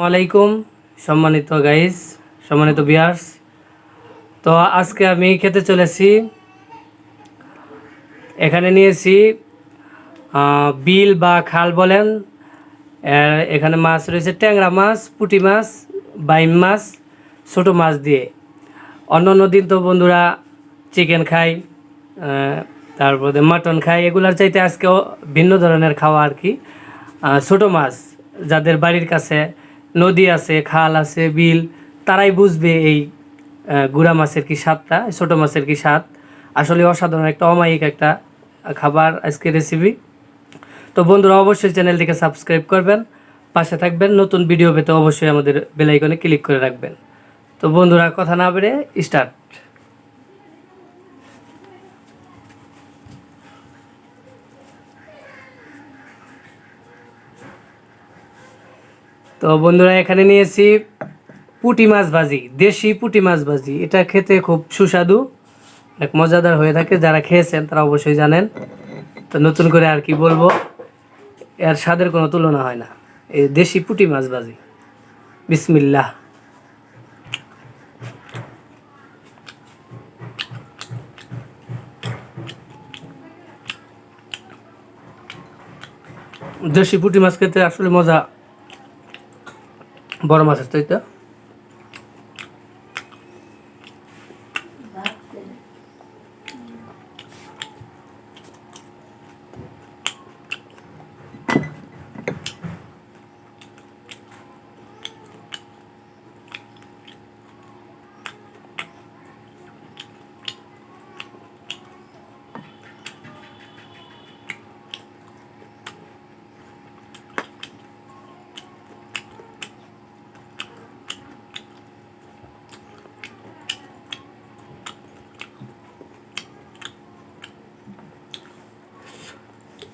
আলাইকুম সম্মানিত গাইস, সম্মানিত ভিউয়ার্স। তো আজকে আমি খেতে চলেছি, এখানে নিয়েছি বিল বা খাল বলেন। এখানে মাছ রয়েছে ট্যাংরা মাছ, পুঁটি মাছ, বাইম মাছ, ছোটো মাছ দিয়ে। অন্য দিন তো বন্ধুরা চিকেন খাই, তারপরে মাটন খাই, এগুলার চাইতে আজকেও ভিন্ন ধরনের খাওয়া আর কি। ছোটো মাছ, যাদের বাড়ির কাছে নদী আছে, খাল আছে, বিল, তারাই বুঝবে এই গুড়া মাছের কি স্বাদটা, ছোটো মাছের কি স্বাদ। আসলে অসাধারণ একটা অমায়িক একটা খাবার আজকে রেসিপি। তো বন্ধুরা অবশ্যই চ্যানেলটিকে সাবস্ক্রাইব করবেন, পাশে থাকবেন। নতুন ভিডিও পেতে অবশ্যই আমাদের বেল আইকনে ক্লিক করে রাখবেন। তো বন্ধুরা কথা না বেড়ে স্টার্ট। তো বন্ধুরা এখানে নিয়েছি পুঁটি মাছ ভাজি, দেশি পুঁটি মাছ ভাজি। এটা খেতে খুব সুস্বাদু, অনেক মজাদার হয়ে থাকে। যারা খেয়েছেন তারা অবশ্যই জানেন। তো নতুন করে আর কি বলবো, এর স্বাদের কোনো তুলনা হয় না। এই দেশি পুঁটি মাছ ভাজি, বিসমিল্লাহ। দেশি পুঁটি মাছ খেতে আসলে মজা বড় মাছের চাইতে।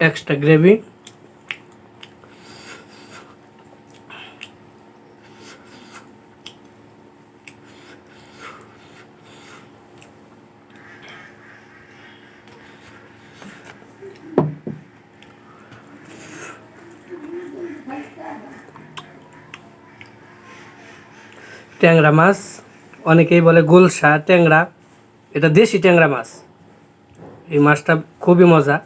Extra gravy. ট্যাংরা মাছ, অনেকেই বলে গোলসা ট্যাংরা, এটা দেশি ট্যাংরা মাছ। এই মাছটা খুবই মজা।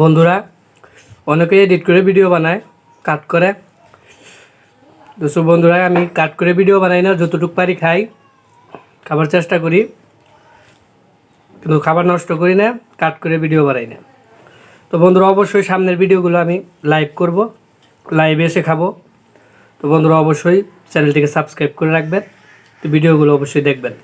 বন্ধুরা অনেকে এডিট করে ভিডিও বানায়, কাট করে। তো বন্ধুরা আমি কাট করে ভিডিও বানাই না, যতটুকু পারি খাই, খাবার চেষ্টা করি, কিন্তু খাবার নষ্ট করি না, কাট করে ভিডিও বানাই না। তো বন্ধুরা অবশ্যই সামনের ভিডিওগুলো আমি লাইভ করব, লাইভে এসে খাবো। তো বন্ধুরা অবশ্যই চ্যানেলটিকে সাবস্ক্রাইব করে রাখবেন, তো ভিডিওগুলো অবশ্যই দেখবেন।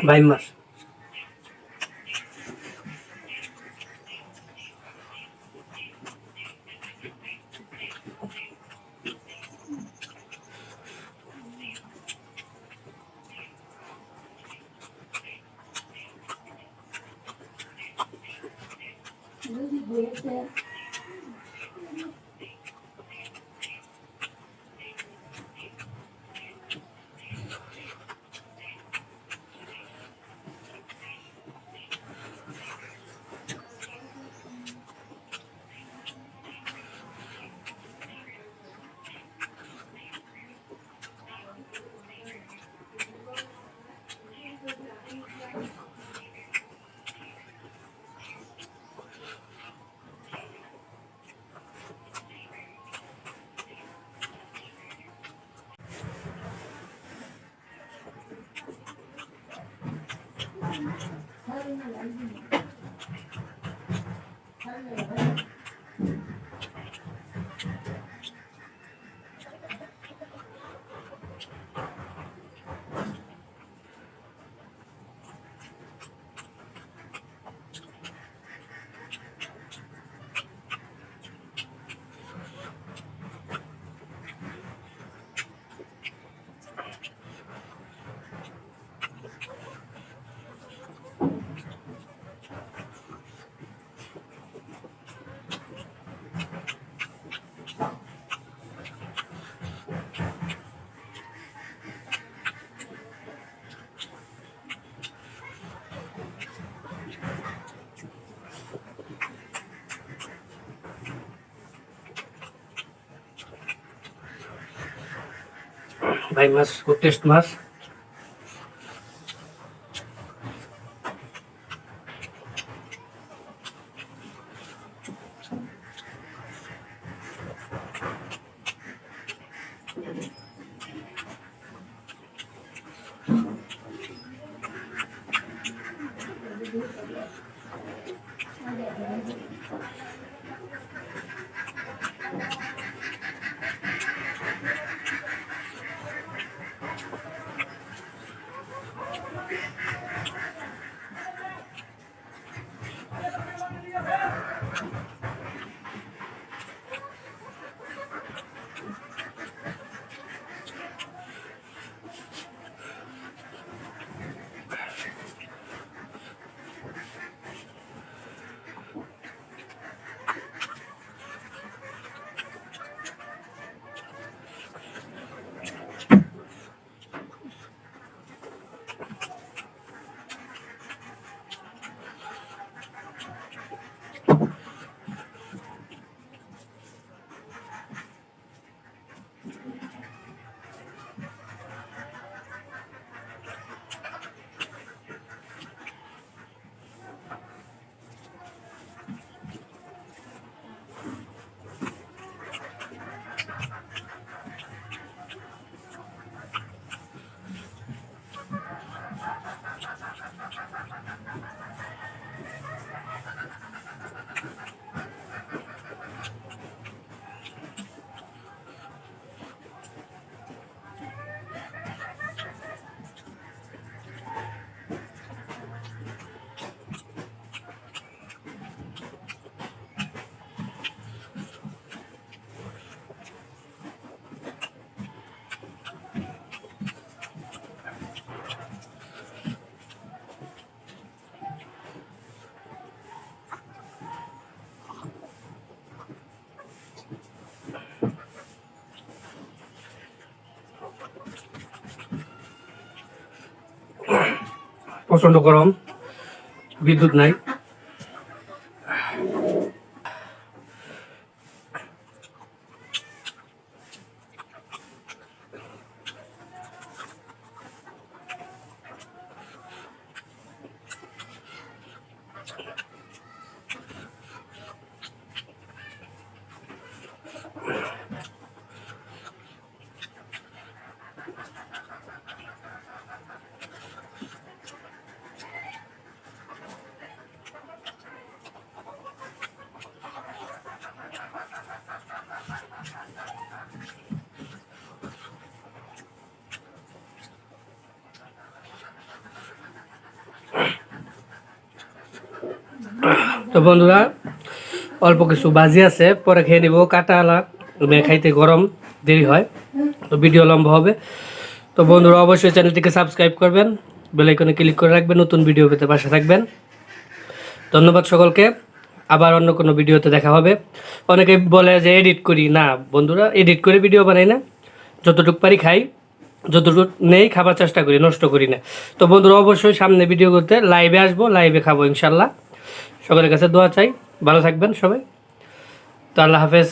বাইম মাছ, ভাই মাছ খুব টেস্ট মাছ। প্রচন্ড গরম, বিদ্যুৎ নাই। তো বন্ধুরা, অল্প কিছু বাজি আছে, পরে খেয়ে নিব। কাটা খাইতে গরম, দেরি হয়, তো ভিডিও লম্বা হবে। তো বন্ধুরা অবশ্যই চ্যানেলটিকে সাবস্ক্রাইব করবেন, বেল আইকনে ক্লিক করে রাখবেন, নতুন ভিডিও পেতে পাশে থাকবেন। ধন্যবাদ সকলকে, আবার অন্য কোনো ভিডিওতে দেখা হবে। অনেকে বলে যে এডিট করি, না বন্ধুরা, এডিট করে ভিডিও বানাই না, যতটুকু পারি খাই, যতটুকু নেই খাবার চেষ্টা করি, নষ্ট করি না। তো বন্ধুরা অবশ্যই সামনে ভিডিও করতে লাইভে আসবো, লাইভে খাবো ইনশাল্লাহ। সকলের কাছে দোয়া চাই, ভালো থাকবেন সবাই। তো আল্লাহ হাফেজ।